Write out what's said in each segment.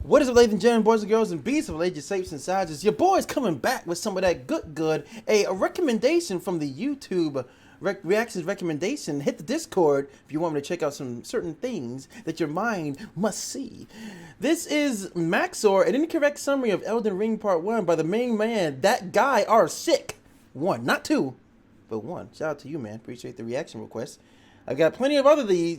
What is up, ladies and gentlemen, boys and girls, and beasts of ages, shapes, and sizes? Your boy's coming back with some of that good, a recommendation from the YouTube reactions recommendation. Hit the Discord if you want me to check out some certain things that your mind must see. This is MAX0R, an incorrect summary of Elden Ring Part 1 by the main man, that guy are sick. 1, not 2, but 1. Shout out to you, man. Appreciate the reaction request. I got plenty of other these.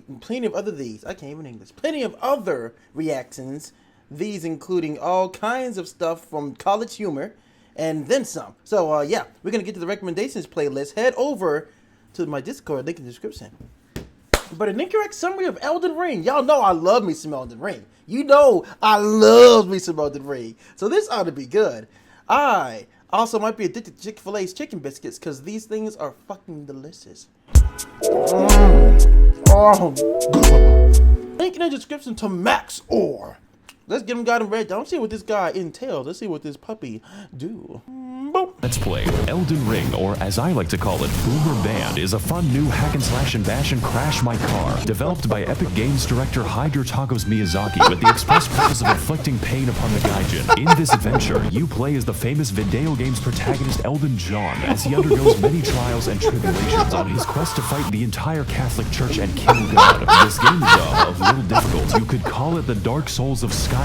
I can't even English. Plenty of other reactions. These including all kinds of stuff from College Humor and then some. So yeah, we're gonna get to the recommendations playlist. Head over to my Discord, link in the description. But an incorrect summary of Elden Ring. Y'all know I love me some Elden Ring. You know I love me some Elden Ring. So this ought to be good. I also might be addicted to Chick-fil-A's chicken biscuits because these things are fucking delicious. Link in the description to MAX0R. Let's get him got him ready. Let's see what this guy entails. Let's see what this puppy do. Boom. Let's play Elden Ring, or as I like to call it, Boomer Band, is a fun new hack and slash and bash and crash my car, developed by Epic Games director Hideo Miyazaki with the express purpose of inflicting pain upon the gaijin. In this adventure, you play as the famous video game's protagonist Elden John as he undergoes many trials and tribulations on his quest to fight the entire Catholic Church and kill God. This game is a little difficult. You could call it the Dark Souls of Skyrim.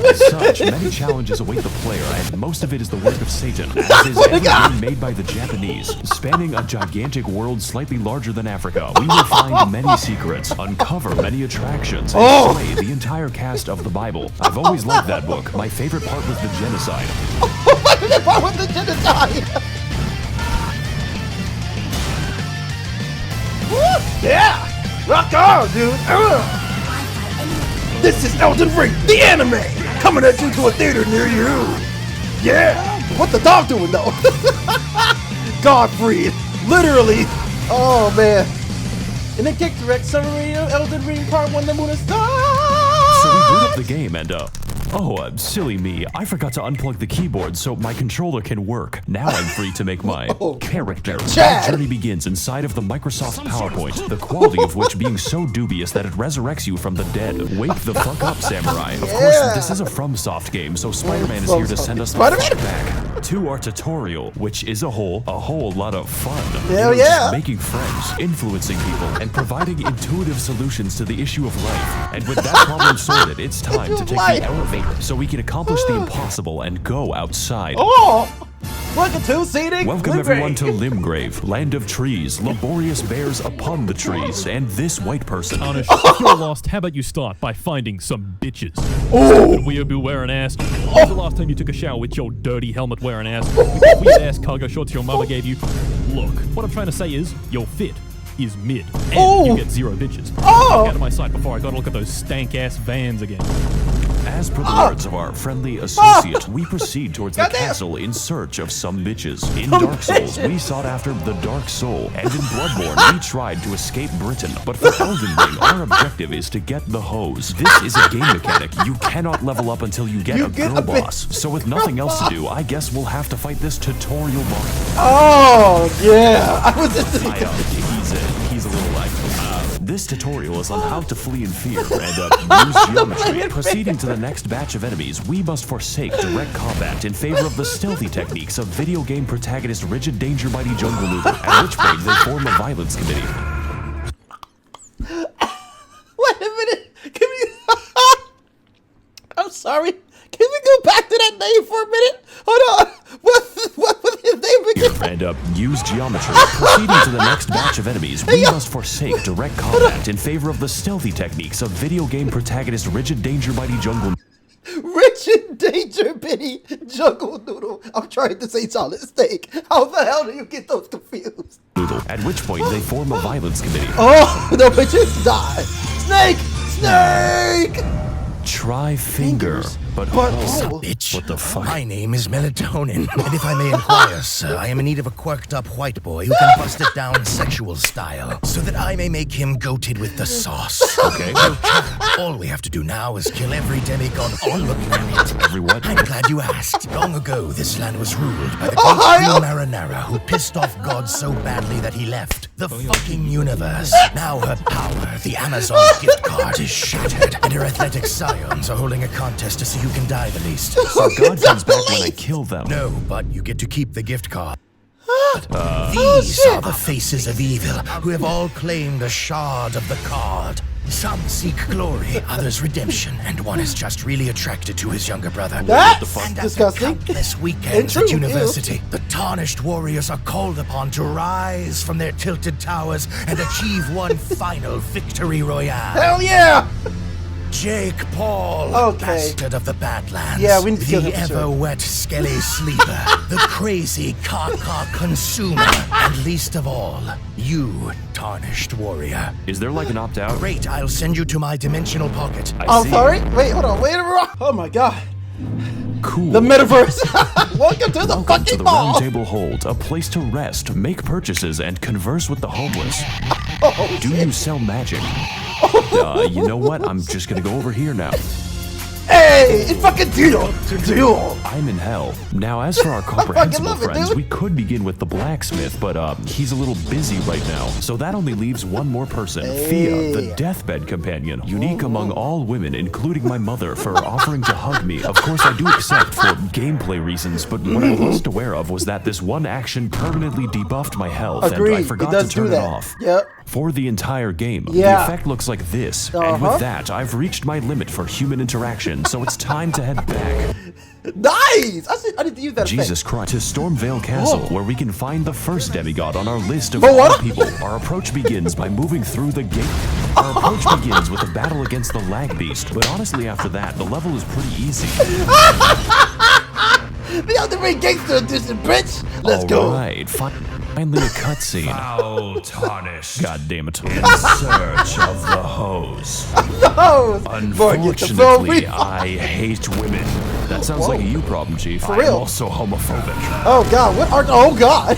As such, many challenges await the player, and most of it is the work of Satan, as is every game made by the Japanese. Spanning a gigantic world slightly larger than Africa, we will find many secrets, uncover many attractions, and slay the entire cast of the Bible. I've always loved that book. My favorite part was the genocide. My favorite part was the genocide! Yeah! Rock on, dude! This is Elden Ring, the anime! Coming at you to a theater near you! Yeah! What the dog doing though? Godfrey! Literally! Oh man! And then kick direct summary of Elden Ring Part 1, the Moon of Stars! So we boot up the game and silly me, I forgot to unplug the keyboard so my controller can work. Now I'm free to make my character. Chad. The journey begins inside of the Microsoft PowerPoint, the quality of which being so dubious that it resurrects you from the dead. Wake the fuck up, samurai. Of course, this is a FromSoft game, so Spider-Man is here to send us the fuck back to our tutorial, which is a whole lot of fun. Hell yeah! Just making friends, influencing people, and providing intuitive solutions to the issue of life. And with that problem sorted, it's time to take the elevator so we can accomplish the impossible and go outside. Welcome to seating. Welcome everyone to Limgrave, land of trees, laborious bears upon the trees, and this white person. Tarnish, if you're lost, how about you start by finding some bitches? Stupid weeaboo wearing ass. When was the last time you took a shower with your dirty helmet wearing ass? With your weird ass cargo shorts your mama gave you? Look, what I'm trying to say is, your fit is mid, and you get 0 bitches. Get out of my sight before I gotta look at those stank ass vans again. As per the words of our friendly associate, we proceed towards the castle in search of some bitches. In Dark Souls, we sought after the Dark Soul, and in Bloodborne, we tried to escape Britain. But for Elden Ring, our objective is to get the hose. This is a game mechanic. You cannot level up until you get a girl boss. So with nothing else to do, I guess we'll have to fight this tutorial boss. Oh, yeah! I was just he's a little like... This tutorial is on how to flee in fear and use geometry. Proceeding to the next batch of enemies, we must forsake direct combat in favor of the stealthy techniques of video game protagonist Rigid Danger Mighty Jungle Noodle, at which point they form a violence committee. Wait a minute! I'm sorry. Can we go back to that name for a minute? Hold on. What was his name again? And use geometry. Proceeding to the next batch of enemies, we must forsake direct combat in favor of the stealthy techniques of video game protagonist Rigid Danger Mighty Jungle Rigid Danger Bitty Jungle Noodle. I'm trying to say solid steak. How the hell do you get those confused? Noodle. At which point they form a violence committee. Oh, the bitches die. Snake! Snake! Try finger. But oh, Bitch. what the fuck? My name is Melatonin, and if I may inquire, sir, I am in need of a quirked-up white boy who can bust it down sexual style, so that I may make him goated with the sauce. Okay. All we have to do now is kill every demigod on the planet. Every what? I'm glad you asked. Long ago, this land was ruled by the Oh, great hi. Queen Marinara, who pissed off God so badly that he left the fucking universe. Now her power, the Amazon gift card, is shattered, and her athletic scions are holding a contest to see who can die the least. So God comes back when I kill them. No, but you get to keep the gift card. Oh, These shit. are the faces of evil, who have all claimed a shard of the card. Some seek glory, others redemption, and one is just really attracted to his younger brother. That's And at disgusting. the countless And weekends true, at university, the tarnished warriors are called upon to rise from their tilted towers and achieve one final victory royale. Hell yeah! Jake Paul, Okay. bastard of the Badlands. Yeah, we need to kill the him for sure. ever-wet skelly sleeper, the crazy caca consumer, and least of all, you, tarnished warrior. Is there like an opt-out? Great, I'll send you to my dimensional pocket. I I'm see. sorry. Wait, hold on. Wait a minute. Oh my god. Cool. The metaverse. Welcome to the Welcome to fucking the mall. Round Table Hold, a place to rest, make purchases, and converse with the homeless. Oh, Do you sell magic? You know what? I'm just gonna go over here now. Hey, it's fucking deal. Deal. I'm in hell. Now, as for our comprehensible love it, friends, dude. we could begin with the blacksmith, but he's a little busy right now. So that only leaves one more person, Fia, the deathbed companion, unique among all women, including my mother, for offering to hug me. Of course, I do accept for gameplay reasons, but what I wasn't aware of was that this one action permanently debuffed my health, and I Agreed. forgot It does to turn do it that. off. Yep. For the entire game, Yeah. the effect looks like this, and Uh-huh. with that, I've reached my limit for human interaction, so it's time to head back. Nice. I need to use that Jesus effect. Christ, to Stormvale Castle, Oh. where we can find the first demigod on our list of But all what? people. Our approach begins by moving through the gate. Our approach begins with a battle against the lag beast, but honestly after that, the level is pretty easy. The ultimate gangster edition, bitch. Let's go. Alright, finally a cutscene. Oh, tarnished. God damn it. In search of the hose. Oh, boy, get the phone Unfortunately, free. I hate women. That sounds like a you problem, Chief. For I'm real? also homophobic. Oh god, what are? Oh god,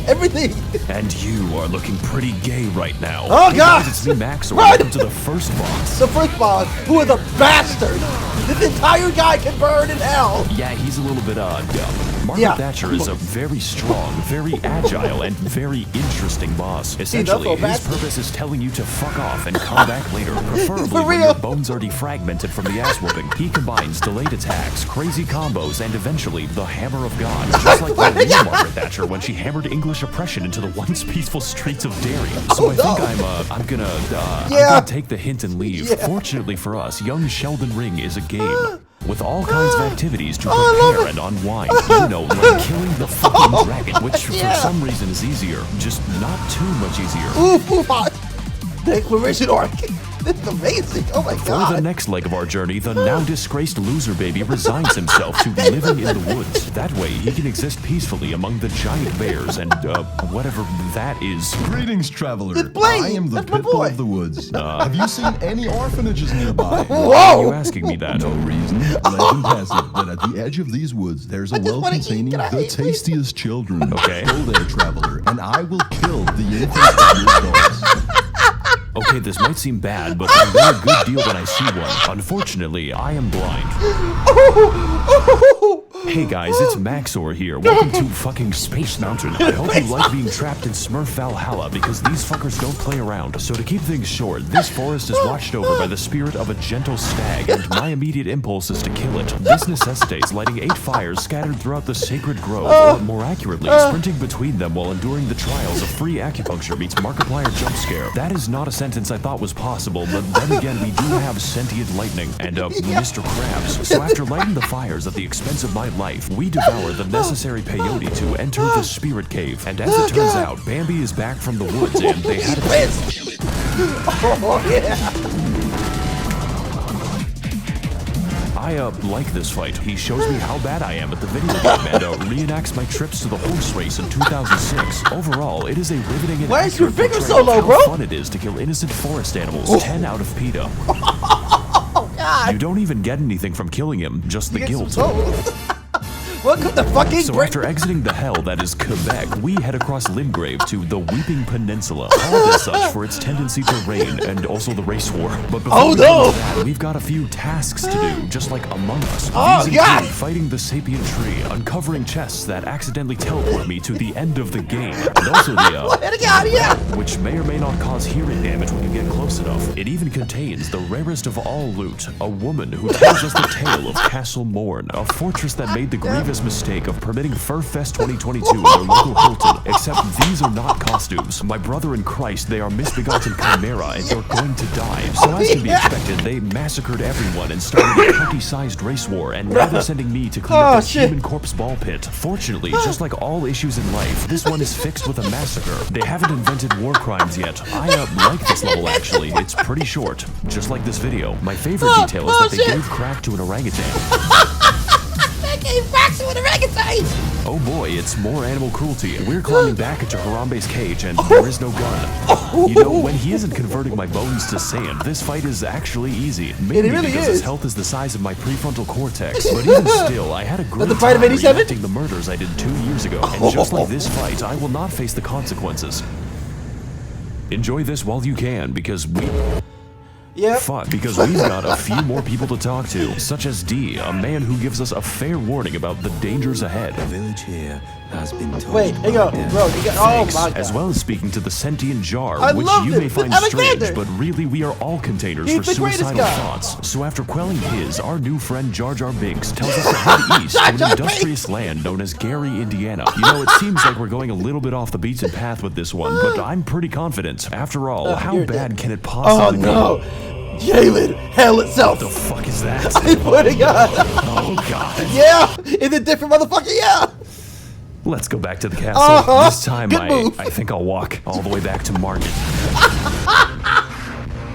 everything. And you are looking pretty gay right now. Oh, Hey God! guys, it's me, MAX0R. Run! Welcome to the first boss. The first boss, who is a bastard. This entire guy can burn in hell. Yeah, he's a little bit dumb. Margaret Yeah. Thatcher is a very strong, very agile, and very interesting boss. Essentially, also his bastard. purpose is telling you to fuck off and come back later, preferably For when real? your bones are defragmented from the ass whooping. He combines delayed attacks, crazy combos, and eventually the Hammer of God, just like the real Margaret Thatcher when she hammered English oppression into the once peaceful streets of Derry. So Oh, I think no. I'm gonna Yeah. take the hint and leave. Yeah. Fortunately for us, young Sheldon Ring is a game with all kinds of activities to Oh, I love prepare and unwind. You know, like killing the fucking dragon, which yeah. for some reason is easier, just not too much easier. Oof, oof, hot. The exploration arc. This is amazing. Oh my For the god. next leg of our journey, the now disgraced loser baby resigns himself to living in the woods. That way, he can exist peacefully among the giant bears and whatever that is. Greetings, traveler. It's Blaine. I am the That's my pitbull boy. of the woods. Have you seen any orphanages nearby? Why are you Whoa. asking me that? No reason. Legend has it that at the edge of these woods, there's a I just well wanna eat. containing Can I the eat, please? tastiest children. Okay. Go there, traveler, and I will kill the infants of your dogs. Okay, this might seem bad, but I know a good deal when I see one. Unfortunately, I am blind. Hey guys, it's MAX0R here. Welcome to fucking Space Mountain. I hope you like being trapped in Smurf Valhalla because these fuckers don't play around. So to keep things short, this forest is watched over by the spirit of a gentle stag, and my immediate impulse is to kill it. This necessitates lighting 8 fires scattered throughout the sacred grove, or more accurately, sprinting between them while enduring the trials of free acupuncture meets Markiplier jump scare. That is not a sentence I thought was possible, but then again, we do have sentient lightning and Mr. Krabs. So after lighting the fires at the expense of my life, we devour the necessary peyote to enter the spirit cave. And as it turns out, Bambi is back from the woods and they had a Oh yeah. I like this fight. He shows me how bad I am at the video game and reenacts my trips to the horse race in 2006. Overall, it is a riveting and Why is your accurate finger portrayal so low, of bro? how fun it is to kill innocent forest animals. 10 out of PETA. Oh god. God. You don't even get anything from killing him, just the You get some guilt. souls. Welcome to fucking So break. after exiting the hell that is Quebec, we head across Limgrave to the Weeping Peninsula, called as such for its tendency to rain and also the race war. But before Oh, we get no. into that, we've got a few tasks to do, just like Among Us. Oh, These God. include fighting the sapient tree, uncovering chests that accidentally teleport me to the end of the game, and also the Let it get out of here. which may or may not cause hearing damage when you get close enough. It even contains the rarest of all loot, a woman who tells us the tale of Castle Morn, a fortress that made the grievous mistake of permitting Furfest 2022 in their local Hilton. Except these are not costumes. My brother in Christ, they are misbegotten chimera and you're going to die. So as can be expected, they massacred everyone and started a county-sized race war, and now they're sending me to clean up the shit. human corpse ball pit. Fortunately, just like all issues in life, this one is fixed with a massacre. They haven't invented war crimes yet. I like this level actually. It's pretty short, just like this video. My favorite detail is that they shit. gave crack to an orangutan. That gave Max with orangutans. Oh boy, it's more animal cruelty. We're climbing back into Harambe's cage and there is no gun. You know, when he isn't converting my bones to sand, this fight is actually easy. Mainly really because is. his health is the size of my prefrontal cortex. But even still, I had a great the fight of time 87? reenacting the murders I did 2 years ago. And just like this fight, I will not face the consequences. Enjoy this while you can, because Yep. because we've got a few more people to talk to, such as D, a man who gives us a fair warning about the dangers ahead. Village here has been told. Wait, hang on, bro. You got, oh my God. As well as speaking to the sentient jar, I which love you it. may find Alexander. strange, but really we are all containers He's for the greatest suicidal guy. thoughts. So after quelling his, our new friend Jar Jar Binks tells us to head east to Jar an Jar industrious land known as Gary, Indiana. You know, it seems like we're going a little bit off the beaten path with this one, but I'm pretty confident. After all, how you're bad dead. can it Oh possibly no. Jalen, hell itself. be? The fuck is that? I swear to God. Oh god. Yeah. It's a different motherfucker. Yeah. Let's go back to the castle. Uh-huh. This time Good move. I think I'll walk all the way back to Market.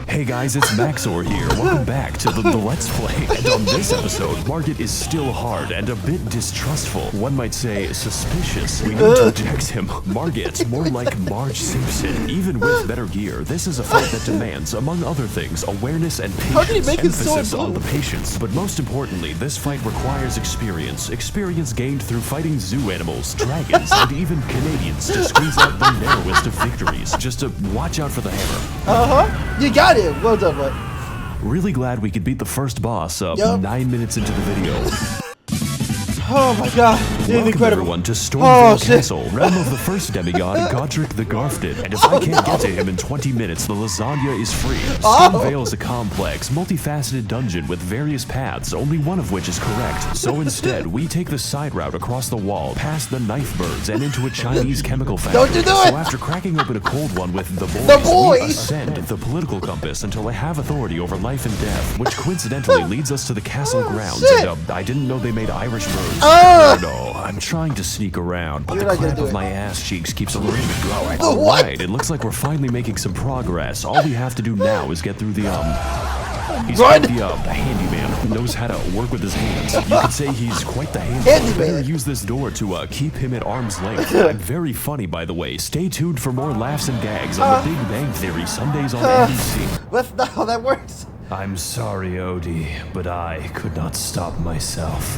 Hey guys, it's MAX0R here. Welcome back to the Let's Play. And on this episode, Margit is still hard and a bit distrustful. One might say suspicious. We need to eject him. Margit, more like Marge Simpson. Even with better gear, this is a fight that demands, among other things, awareness and How can he patience. make his sword Emphasis on blue? the patience. But most importantly, this fight requires experience. Experience gained through fighting zoo animals, dragons, and even Canadians to squeeze out the narrowest of victories. Just to watch out for the hammer. You got it. Well done, bud. Really glad we could beat the first boss Yup. 9 minutes into the video. Oh my God. This is Welcome incredible. everyone to Oh, Stormvale shit. Castle, realm of the first demigod, Godric the Garfted. And if I can't get to him in 20 minutes, the lasagna is free. Stormvale is a complex, multifaceted dungeon with various paths, only one of which is correct. So instead, we take the side route across the wall, past the knife birds, and into a Chinese chemical factory. Don't you do it! So after cracking open a cold one with the boys, The we boys! ascend the political compass until I have authority over life and death, which coincidentally leads us to the castle grounds. shit. And I didn't know they made Irish birds. Ah! No, I'm trying to sneak around, but You're the not gonna clamp do of it. my ass cheeks keeps alerting me growing. The what? Alright, it looks like we're finally making some progress. All we have to do now is get through the, he's Run! quite the handyman who knows how to work with his hands. You could say he's quite the handyman. Handyman. Better use this door to, keep him at arm's length. I'm very funny, by the way. Stay tuned for more laughs and gags on The Big Bang Theory, Sundays on NBC. That's not how that works. I'm sorry, Odie, but I could not stop myself.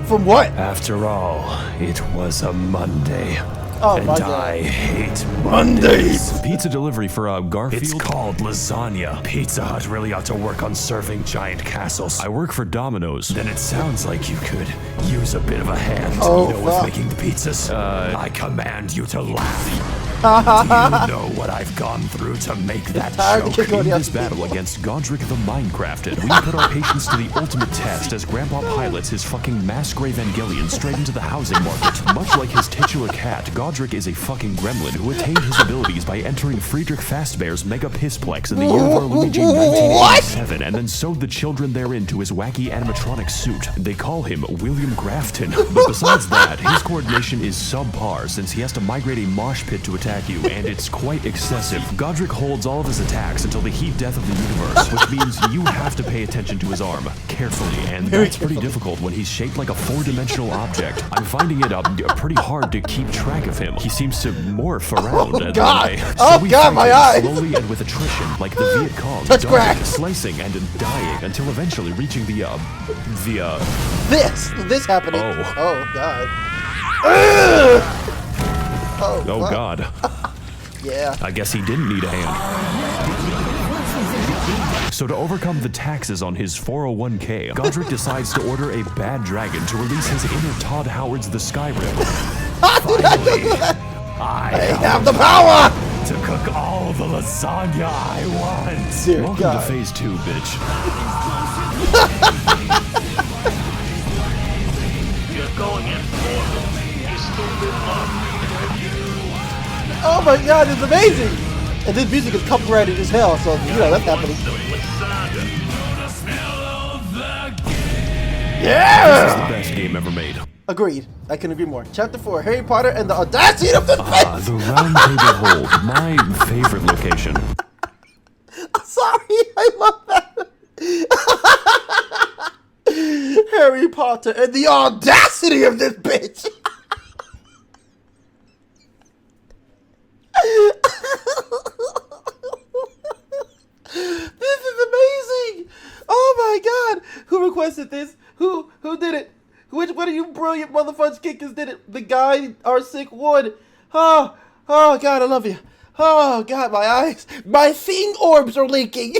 From what? After all, it was a Monday. Oh and my God. I hate Mondays. Pizza delivery for Garfield. It's called lasagna. Pizza Hut really ought to work on serving giant castles. I work for Domino's. Then it sounds like you could use a bit of a hand. Oh, you know, with fuck. making the pizzas. I command you to laugh. Do you know what I've gone through to make that tired to joke? kick all In the this other battle people. against Godric the Minecrafted, we put our patience to the ultimate test as Grandpa pilots his fucking Mask Evangelion straight into the housing market. Much like his titular cat, Godric is a fucking gremlin who attained his abilities by entering Friedrich Fazbear's Mega Pissplex in the year of our Luigi 1987 and then sewed the children therein to his wacky animatronic suit. They call him William Grafton, but besides that, his coordination is subpar since he has to migrate a mosh pit to attack attack you, and it's quite excessive. Godric holds all of his attacks until the heat death of the universe, which means you have to pay attention to his arm carefully, and that's pretty difficult when he's shaped like a four-dimensional object. I'm finding it pretty hard to keep track of him. He seems to morph around and God. so we fight my him eyes. slowly and with attrition, like the Viet Cong, Touch dodging, crack. slicing and dying until eventually reaching the This happening. Oh. God. Oh God. Yeah. I guess he didn't need a hand. So to overcome the taxes on his 401k, Godric decides to order a bad dragon to release his inner Todd Howard's The Skyrim. Finally, I have the power to cook all the lasagna I want. Dear Welcome God. to phase 2, bitch. You're going in for you stupid fuck. Oh my God, it's amazing. And this music is copyrighted as hell, so you know that's happening. Yeah. This is the best game ever made. Agreed. I couldn't agree more. Chapter 4: Harry Potter and the Audacity of the Bitch. The Round Table Hold, my favorite location. Sorry, I love that. Harry Potter and the Audacity of this bitch. This is amazing. Oh my God. Who requested this? Who did it? Which one of you brilliant motherfuckers kickers did it? The guy, our sick Wood. Oh God, I love you. Oh God, my eyes, my thing orbs are leaking.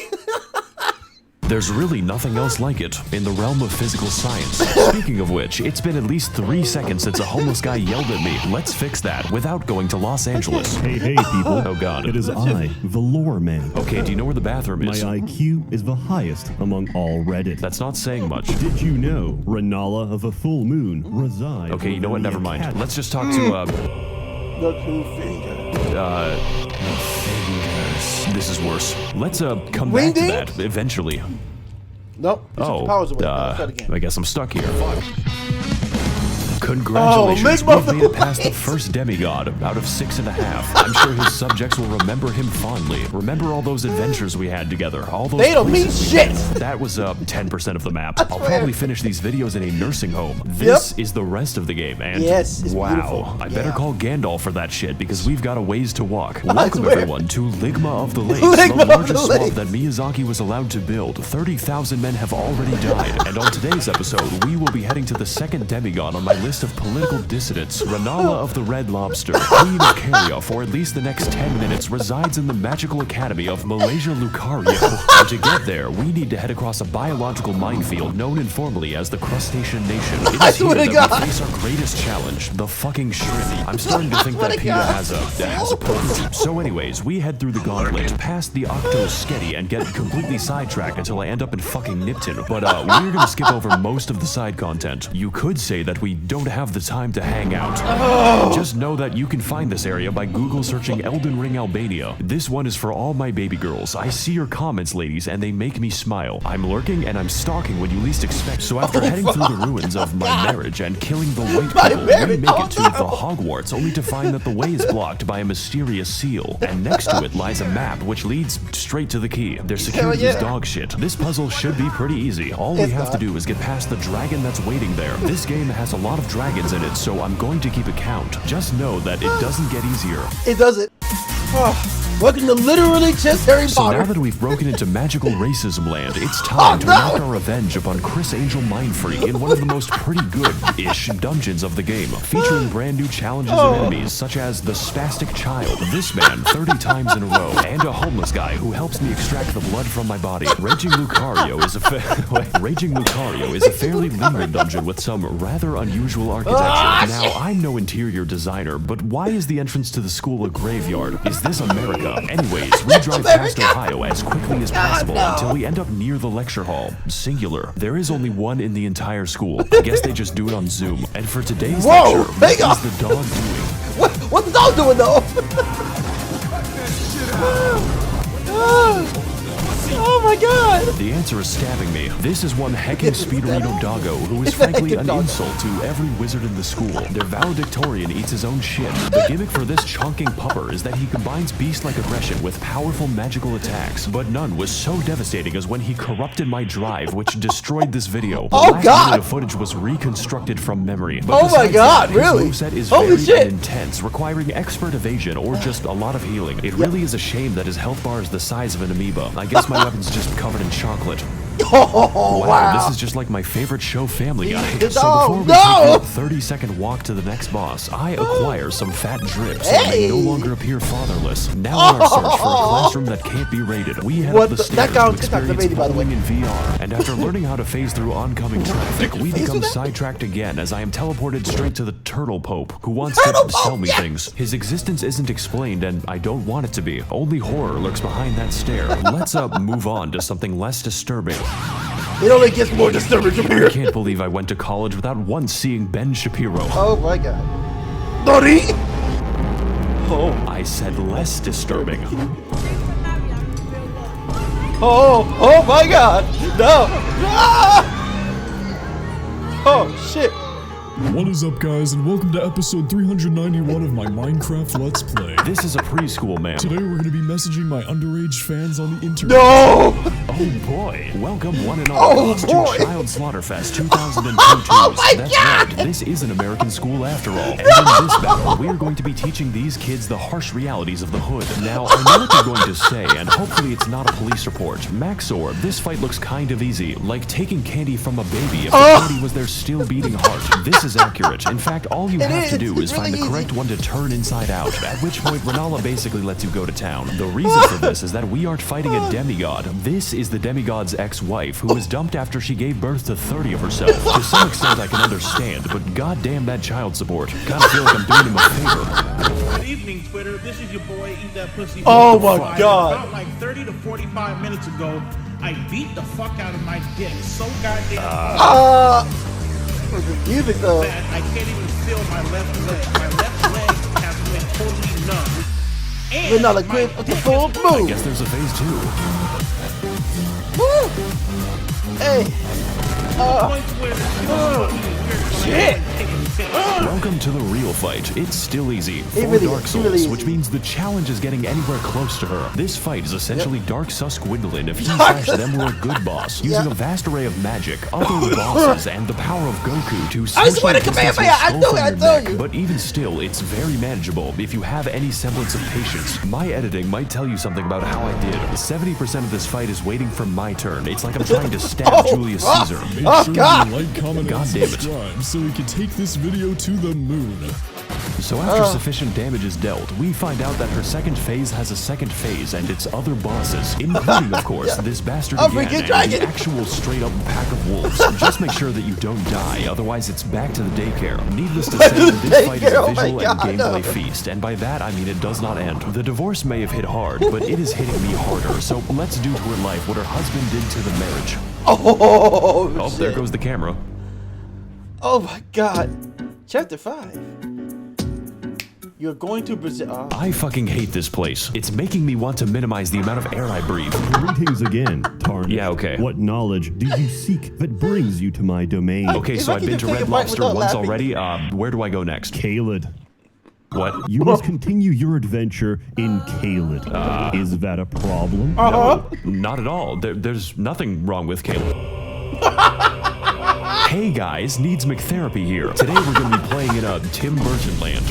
There's really nothing else like it in the realm of physical science. Speaking of which, it's been at least 3 seconds since a homeless guy yelled at me. Let's fix that without going to Los Angeles. Hey, people. Oh God. It is I, the lore man. Okay, do you know where the bathroom My is? IQ is the highest among all Reddit. That's not saying much. Did you know Renala of a full moon resides? Okay, you know what? within the Never mind. academy? Let's just talk to, The two fingers. This is worse. Let's, come back to that eventually. Nope. You took the powers away. Let's start again. I guess I'm stuck here. Congratulations, Ligma we've made it past the Blaze. first demigod out of 6.5. I'm sure his subjects will remember him fondly. Remember all those adventures we had together, all those They don't mean places we shit. went. That was 10% of the map. I'll swear. probably finish these videos in a nursing home. This is the rest of the game, and Yes, it's wow, beautiful. I better Yeah. call Gandalf for that shit because we've got a ways to walk. Welcome swear. everyone to Ligma of the Lakes, Ligma the of the largest swamp Lakes. that Miyazaki was allowed to build. 30,000 men have already died, and on today's episode, we will be heading to the second demigod on my list of political dissidents. Renala of the Red Lobster, Queen of Caria, for at least the next 10 minutes, resides in the magical academy of Malaysia Lucario. And to get there, we need to head across a biological minefield known informally as the Crustacean Nation. It I is here swear to that God. we face our greatest challenge, the fucking shrimp. I'm starting to think that PETA has a potency. So anyways, we head through the gauntlet, past the Octo Sketty, and get completely sidetracked until I end up in fucking Nipton. But we're gonna skip over most of the side content. You could say that we don't have the time to hang out. Just know that you can find this area by Google searching Elden Ring Albania. This one is for all my baby girls. I see your comments, ladies, and they make me smile. I'm lurking and I'm stalking when you least expect. So after heading through the ruins of my marriage and killing the white My people, we marriage? make Oh, it to no. the Hogwarts, only to find that the way is blocked by a mysterious seal. And next to it lies a map which leads straight to the key. Their security is yeah. dog shit. This puzzle should be pretty easy. All we It's have to not. do is get past the dragon that's waiting there. This game has a lot of dragons in it, so I'm going to keep a count. Just know that it doesn't get easier. It doesn't. Welcome to literally just Harry So Potter. now that we've broken into magical racism land, it's time to enact our revenge upon Chris Angel Mindfree in one of the most pretty good-ish dungeons of the game, featuring brand new challenges and enemies such as the Spastic Child, this man 30 times in a row, and a homeless guy who helps me extract the blood from my body. Raging Lucario is a fairly limited dungeon with some rather unusual architecture. Now, I'm no interior designer, but why is the entrance to the school a graveyard? Is this America? Anyways, we drive past Ohio as quickly as possible until we end up near the lecture hall. Singular. There is only one in the entire school. I guess they just do it on Zoom. And for today's Whoa, lecture, what hang on. is the dog doing? What's the dog doing though? Oh my god! The answer is stabbing me. This is one hecking speederino doggo who is frankly an insult to every wizard in the school. Their valedictorian eats his own shit. The gimmick for this chonking pupper is that he combines beast-like aggression with powerful magical attacks, but none was so devastating as when he corrupted my drive, which destroyed this video. The last minute of footage was reconstructed from memory. But oh my god, really? His moveset is Holy very shit! intense, requiring expert evasion or just a lot of healing. It really is a shame that his health bar is the size of an amoeba. I guess my weapon's just covered in chocolate. Oh, wow. This is just like my favorite show, Family Guy. No, So before we no. take a 30-second walk to the next boss, I acquire some fat drips that may no longer appear fatherless. Now on our search for a classroom that can't be raided, we head up the stairs to experience bowling in VR. And after learning how to phase through oncoming traffic, we become sidetracked again as I am teleported straight to the Turtle Pope, who wants to sell me things. His existence isn't explained, and I don't want it to be. Only horror lurks behind that stare. Let's move on to something less disturbing. It only gets more disturbing from here. I can't believe I went to college without once seeing Ben Shapiro. Oh my god. Nori! Oh, I said less disturbing. Oh my god! No! Ah! Oh shit! What is up, guys, and welcome to episode 391 of my Minecraft Let's Play. This is a preschool, man. Today we're going to be messaging my underage fans on the internet. No! Oh boy. Welcome one and all to Child Slaughterfest 2022. Oh my That's god! right, this is an American school after all. And in this battle, we are going to be teaching these kids the harsh realities of the hood. Now, I know what you're going to say, and hopefully it's not a police report. MAX0R, this fight looks kind of easy, like taking candy from a baby if the candy was their still beating heart. This is accurate. In fact, all you have to do is find the correct one to turn inside out, at which point Renala basically lets you go to town. The reason for this is that we aren't fighting a demigod. This is the demigod's ex-wife, who was dumped after she gave birth to 30 of herself. To some extent I can understand, but goddamn that child support. Kinda feel like I'm doing him a favor. Good evening, Twitter. This is your boy, Eat That Pussy. Oh my god. About like 30 to 45 minutes ago, I beat the fuck out of my dick so goddamn Music though. that I can't even feel my left leg. My left leg has been totally numb. And Vanilla quit with the full move. Guess there's a phase 2. Woo! Hey. point where Shit. Welcome to the real fight. It's still easy. For really Dark is. Souls, Really is. which means the challenge is getting anywhere close to her. This fight is essentially Dark Sus Gwendolyn if he slash them were a good boss, using a vast array of magic, other bosses, and the power of Goku to I swear to Kamehameha, I know it, I tell you. But even still, it's very manageable if you have any semblance of patience. My editing might tell you something about how I did. 70% of this fight is waiting for my turn. It's like I'm trying to stab Julius Caesar. Make sure God. you like, comment, God and damn it. subscribe so we can take this video to the moon. So after sufficient damage is dealt, we find out that her second phase has a second phase and its other bosses, including, of course, this bastard again and dragon. the actual straight-up pack of wolves. Just make sure that you don't die, otherwise it's back to the daycare. Needless to say, this fight is a visual and gameplay feast, and by that I mean it does not end. The divorce may have hit hard, but it is hitting me harder, so let's do to her life what her husband did to the marriage. Oh, There goes the camera. Oh my god. Chapter 5. You're going to Brazil. I fucking hate this place. It's making me want to minimize the amount of air I breathe. Greetings again, Tarnish. Yeah, okay. What knowledge do you seek that brings you to my domain? Okay, so I've been to Red Lobster once already. Where do I go next? Caelid. What? You must continue your adventure in Caelid. Is that a problem? No, not at all. There's nothing wrong with Caleb. Hey guys, Needs McTherapy here. Today we're going to be playing in a Tim Burton land.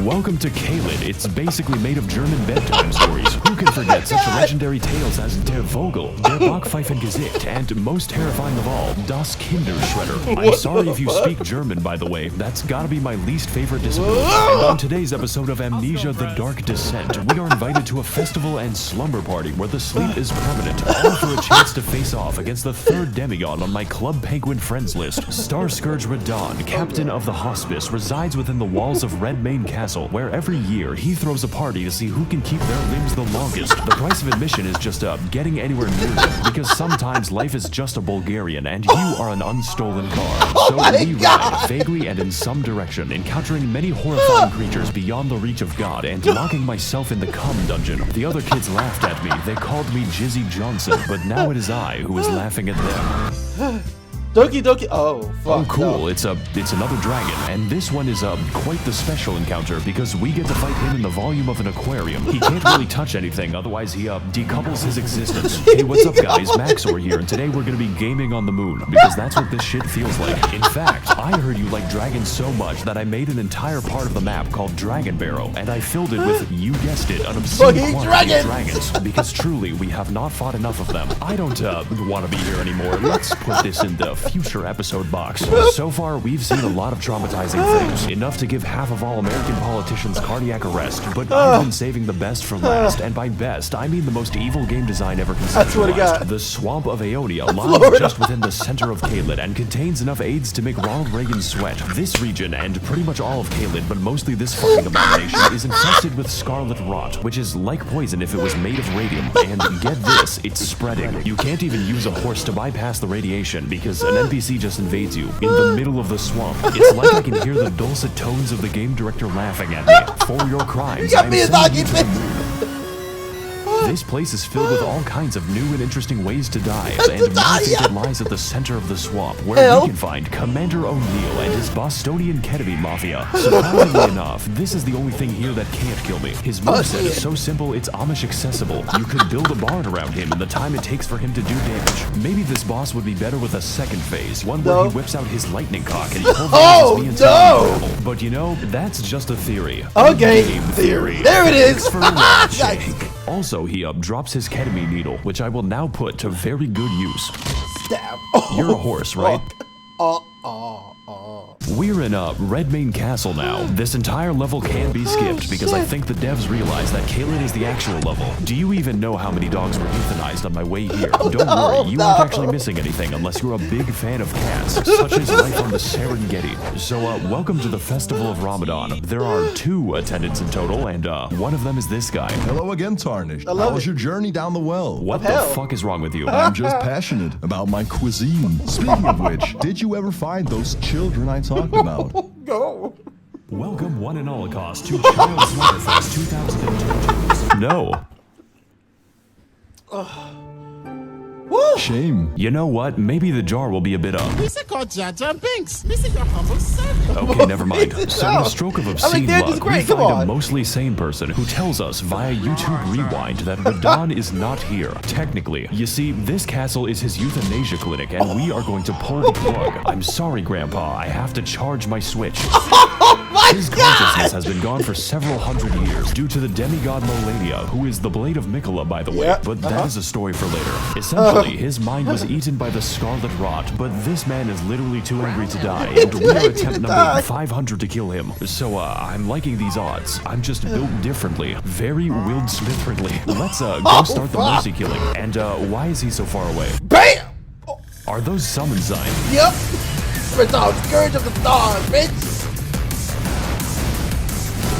Welcome to Caelid. It's basically made of German bedtime stories. Who can forget such legendary tales as Der Vogel, Der Bachpfeifengesicht, and most terrifying of all, Das Kinderschredder. I'm sorry if you speak German, by the way. That's gotta be my least favorite disability. And on today's episode of Amnesia: The Dark Descent, we are invited to a festival and slumber party where the sleep is permanent, all for a chance to face off against the third demigod on my Club Penguin friends list, Star Scourge Radon, Captain of the Hospice, Dragons resides within the walls of Redmane Castle, where every year he throws a party to see who can keep their limbs the longest. The price of admission is just getting anywhere near them, because sometimes life is just a Bulgarian and you are an unstolen car. So we ride vaguely and in some direction, encountering many horrifying creatures beyond the reach of God and locking myself in the cum dungeon. The other kids laughed at me. They called me Jizzy Johnson, but now it is I who is laughing at them. Doki Doki. Oh, fuck. Oh, cool. No. It's another dragon, and this one is quite the special encounter because we get to fight him in the volume of an aquarium. He can't really touch anything, otherwise he decouples his existence. Hey, what's up, guys? MAX0R here, and today we're gonna be gaming on the moon because that's what this shit feels like. In fact, I heard you like dragons so much that I made an entire part of the map called Dragon Barrow, and I filled it with, you guessed it, an obscene quantity of dragons because truly we have not fought enough of them. I don't want to be here anymore. Let's put this in the future episode box. So far, we've seen a lot of traumatizing things, enough to give half of all American politicians cardiac arrest, but I've been saving the best for last, and by best, I mean the most evil game design ever conceptualized. The Swamp of Aeonia lies just within the center of Caelid and contains enough AIDS to make Ronald Reagan sweat. This region, and pretty much all of Caelid, but mostly this fucking abomination, is infested with scarlet rot, which is like poison if it was made of radium, and get this, it's spreading. You can't even use a horse to bypass the radiation because an NPC just invades you in the middle of the swamp. It's like I can hear the dulcet tones of the game director laughing at me. For your crimes, I'm sending you to the moon. This place is filled with all kinds of new and interesting ways to die, and my favorite lies at the center of the swamp, where we can find Commander O'Neill and his Bostonian ketamine mafia. Surprisingly enough, this is the only thing here that can't kill me. His moveset is so simple, it's Amish accessible. You could build a barn around him in the time it takes for him to do damage. Maybe this boss would be better with a second phase, one where he whips out his lightning cock and he pulverizes me until but you know, that's just a theory. Okay, Game theory. There it is. For watching. Also, he up-drops his ketamine needle, which I will now put to very good use. Stab. You're a horse, right? We're in Redmane Castle now. This entire level can be skipped because I think the devs realized that Caelid is the actual level. Do you even know how many dogs were euthanized on my way here? Don't worry, you aren't actually missing anything unless you're a big fan of cats, such as life on the Serengeti. So, welcome to the Festival of Ramadan. There are 2 attendants in total, and one of them is this guy. Hello again, Tarnished. How was your journey down the well? What the fuck is wrong with you? I'm just passionate about my cuisine. Speaking of which, did you ever find those children I talked about? Go. Welcome one and all cost to Child Slaughterfest 2022. No. Shame. You know what? Maybe the jar will be a bit up. Lisa called Jaja Binks. Lisa, your humble servant. Okay, never mind. So in a stroke of obscene luck, we great. Come find on. a mostly sane person who tells us via YouTube Rewind that Radon is not here. Technically, you see, this castle is his euthanasia clinic, and we are going to pull the plug. I'm sorry, Grandpa. I have to charge my Switch. His consciousness has been gone for several hundred years due to the demigod Molania, who is the Blade of Mikola, by the way, but that is a story for later. Essentially, his mind was eaten by the scarlet rot, but this man is literally too angry to die, and we are attempt number 500 to kill him. So, I'm liking these odds. I'm just built differently. Very Will Smith-friendly. Let's, go start the mercy killing. And, why is he so far away? BAM! Are those summon signs? Yep. Radon, Scourge of the Stars, bitch.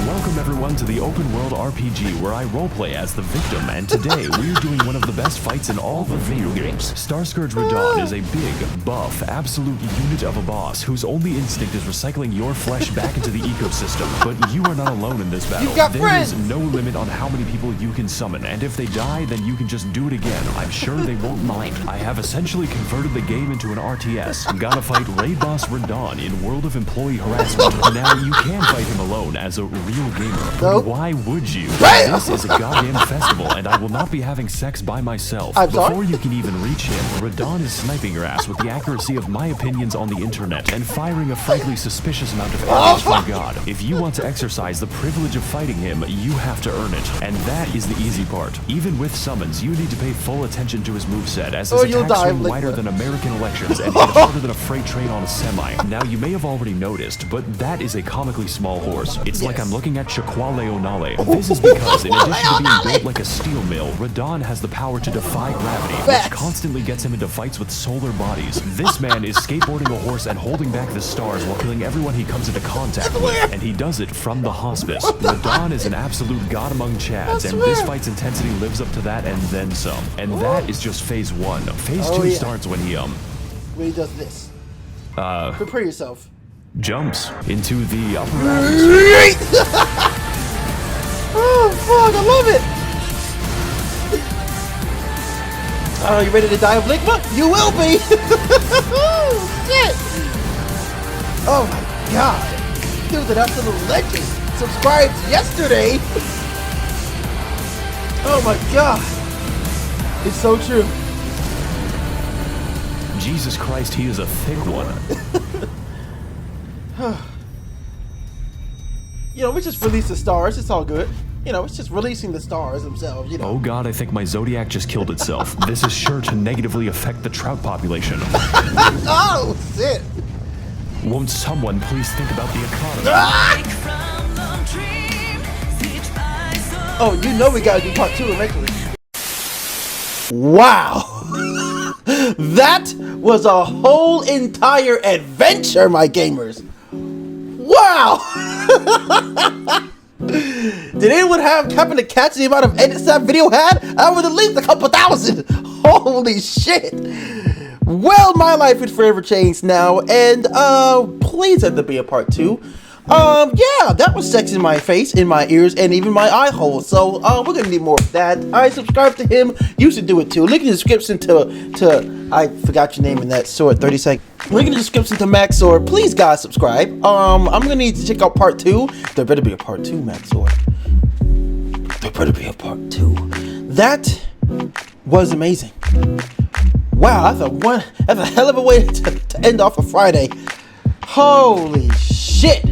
Welcome everyone to the open world RPG where I roleplay as the victim, and today we're doing one of the best fights in all the video games. Starscourge Radon is a big, buff, absolute unit of a boss whose only instinct is recycling your flesh back into the ecosystem. But you are not alone in this battle. There is no limit on how many people you can summon, and if they die, then you can just do it again. I'm sure they won't mind. I have essentially converted the game into an RTS. Gotta fight Raid Boss Radon in World of Employee Harassment. Now, you can fight him alone as a real gamer, but why would you? This is a goddamn festival, and I will not be having sex by myself. Before you can even reach him, Radon is sniping your ass with the accuracy of my opinions on the internet and firing a frankly suspicious amount of arrows from God. If you want to exercise the privilege of fighting him, you have to earn it, and that is the easy part. Even with summons, you need to pay full attention to his moveset, as his attacks swing wider than American elections and hit harder than a freight train on a semi. Now, you may have already noticed, but that is a comically small horse. It's like I'm looking looking at Shaquale O'Nale. This is because, in addition to being built like a steel mill, Radon has the power to defy gravity, which constantly gets him into fights with solar bodies. This man is skateboarding a horse and holding back the stars while killing everyone he comes into contact with, and he does it from the hospice. Radon is an absolute god among Chads, and this fight's intensity lives up to that and then some. And that is just phase 1. Phase 2 starts when he does this. Prepare yourself. Jumps into the upper atmosphere. Oh fuck, I love it! Oh, you ready to die of Ligma? You will be! Oh shit! Oh my god! Dude's an absolute legend! Subscribed yesterday! Oh my god! It's so true. Jesus Christ, he is a thick one. You know, we just released the stars, it's all good. You know, it's just releasing the stars themselves, you know. Oh god, I think my Zodiac just killed itself. This is sure to negatively affect the trout population. Oh, shit! Won't someone please think about the economy? Oh, you know we gotta do part 2 eventually. Wow! That was a whole entire adventure, my gamers! Wow! Did anyone happen to catch the amount of edits that video had? I would at least a couple thousand! Holy shit! Well, my life would forever change now, and please let there be a part 2. Yeah, that was sex in my face, in my ears, and even my eye hole. So, we're gonna need more of that. I subscribe to him. You should do it too. Link in the description to I forgot your name in that sword. 30 seconds. Link in the description to MAX0R. Please, guys, subscribe. I'm gonna need to check out part 2. There better be a part 2, MAX0R. There better be a part 2. That was amazing. Wow, that's a hell of a way to end off a Friday. Holy shit!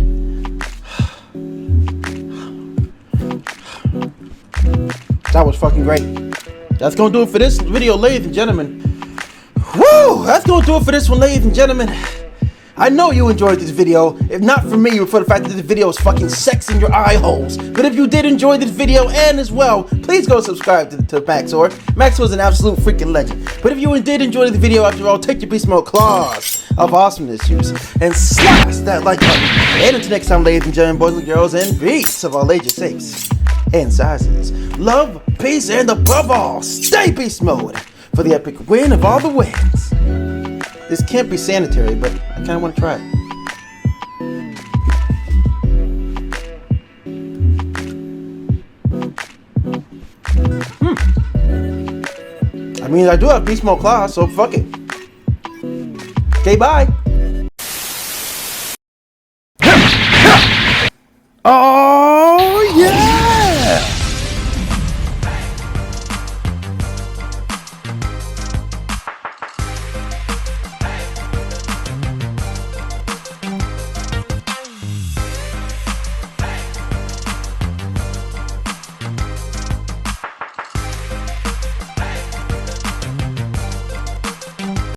That was fucking great. That's gonna do it for this video, ladies and gentlemen. Woo! That's gonna do it for this one, ladies and gentlemen. I know you enjoyed this video. If not for me, for the fact that this video is fucking sex in your eye holes. But if you did enjoy this video and as well, please go subscribe to MAX0R. MAX0R is an absolute freaking legend. But if you did enjoy the video, after all, take your beast mode claws of awesomeness use and slash that like button. And until next time, ladies and gentlemen, boys and girls, and beasts of all ages, shapes, and sizes. Love, peace, and above all, stay beast mode for the epic win of all the wins. This can't be sanitary, but I kind of want to try it. I mean, I do have beast mode claws, so fuck it. Okay, bye. Oh!